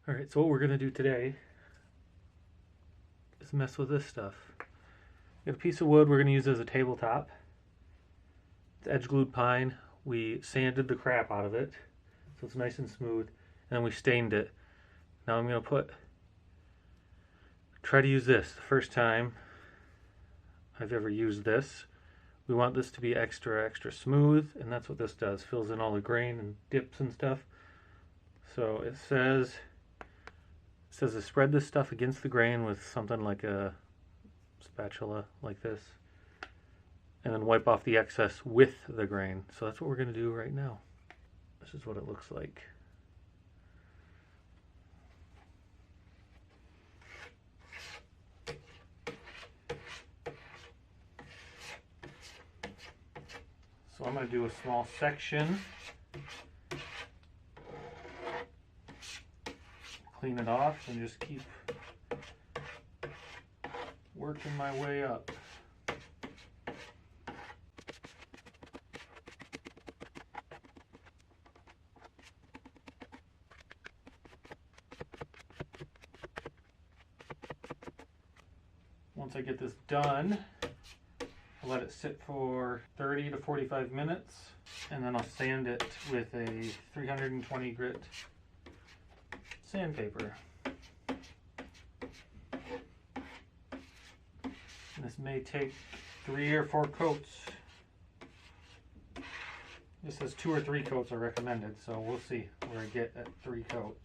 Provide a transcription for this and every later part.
Alright, so what we're going to do today is mess with this stuff. We got a piece of wood we're going to use as a tabletop. It's edge glued pine. We sanded the crap out of it so it's nice and smooth, and then we stained it. Now I'm going to try to use this the first time I've ever used this. We want this to be extra smooth, and that's what this does. Fills in all the grain and dips and stuff. So it says to spread this stuff against the grain with something like a spatula like this, and then wipe off the excess with the grain. So that's what we're going to do right now. This is what it looks like. So I'm going to do a small section. Clean it off and just keep working my way up. Once I get this done, I'll let it sit for 30 to 45 minutes, and then I'll sand it with a 320 grit sandpaper. This may take 3 or 4 coats. This says 2 or 3 coats are recommended, so we'll see where I get at 3 coats.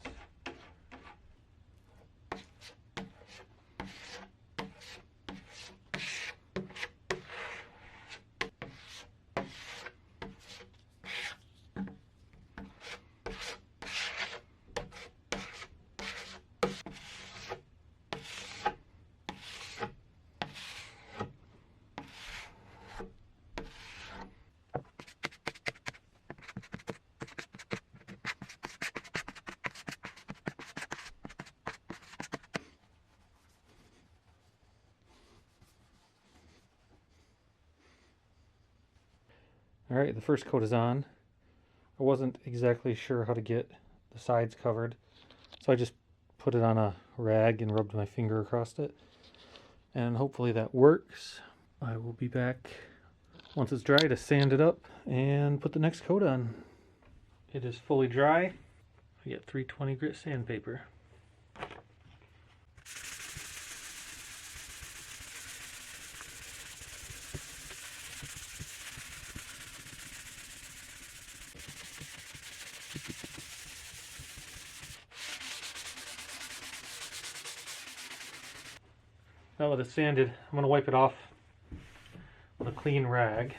Alright, the first coat is on. I wasn't exactly sure how to get the sides covered, so I just put it on a rag and rubbed my finger across it. And hopefully that works. I will be back once it's dry to sand it up and put the next coat on. It is fully dry. I get 320 grit sandpaper. Now that it's sanded, I'm going to wipe it off with a clean rag.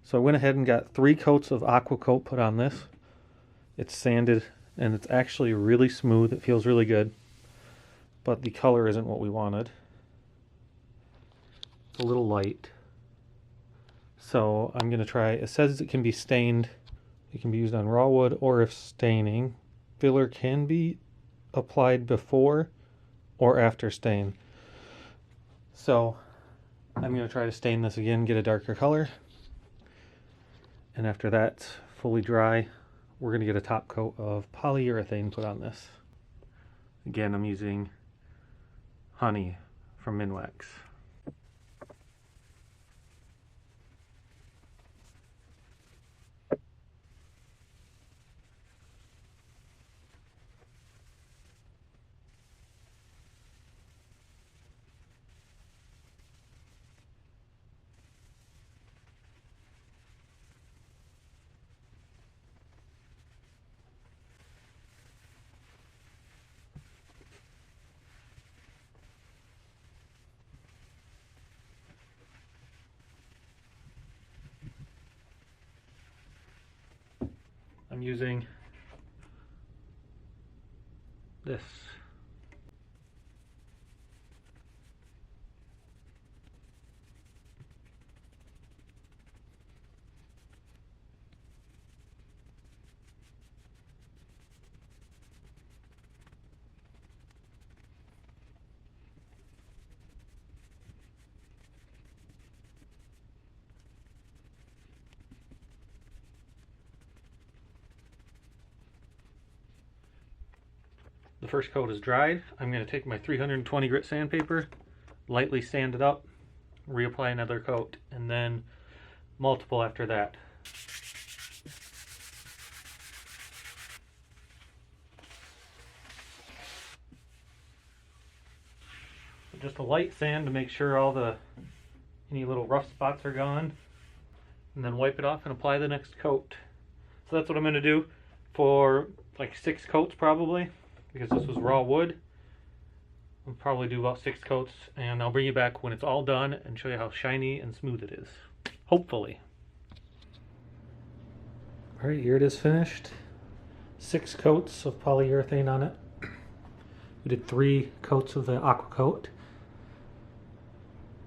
So I went ahead and got 3 coats of Aqua Coat put on this. It's sanded and it's actually really smooth. It feels really good, but the color isn't what we wanted. It's a little light. So I'm going to try, it says it can be stained. It can be used on raw wood, or if staining, filler can be applied before or after stain. So I'm going to try to stain this again, get a darker color. And after that's fully dry, we're going to get a top coat of polyurethane put on this. Again, I'm using honey from Minwax. using this. The first coat is dried. I'm going to take my 320 grit sandpaper, lightly sand it up, reapply another coat, and then multiple after that. Just a light sand to make sure all any little rough spots are gone, and then wipe it off and apply the next coat. So that's what I'm going to do for like 6 coats probably. Because this was raw wood, I'll probably do about 6 coats, and I'll bring you back when it's all done and show you how shiny and smooth it is. Hopefully. Alright, here it is finished. 6 coats of polyurethane on it. We did 3 coats of the Aqua Coat.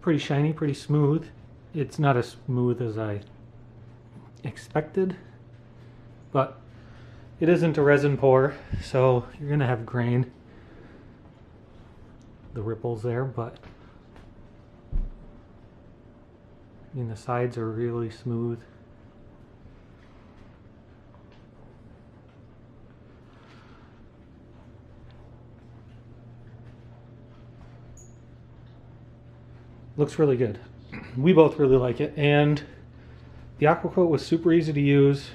Pretty shiny, pretty smooth. It's not as smooth as I expected, but it isn't a resin pour, so you're going to have grain, the ripples there, but I mean the sides are really smooth. Looks really good. We both really like it, and the Aqua Coat was super easy to use.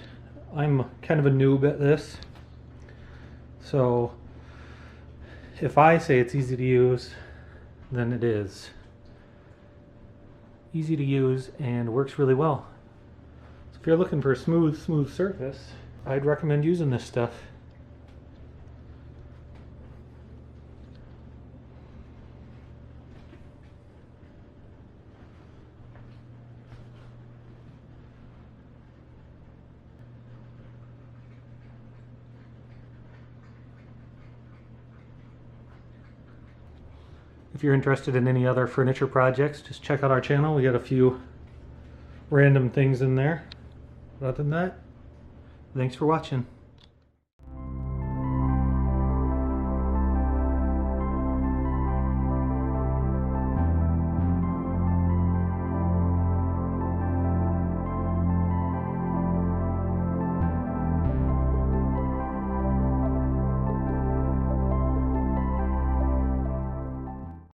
I'm kind of a noob at this, so if I say it's easy to use, then it is. Easy to use and works really well. So if you're looking for a smooth surface, I'd recommend using this stuff. If you're interested in any other furniture projects, just check out our channel. We got a few random things in there. But other than that, thanks for watching.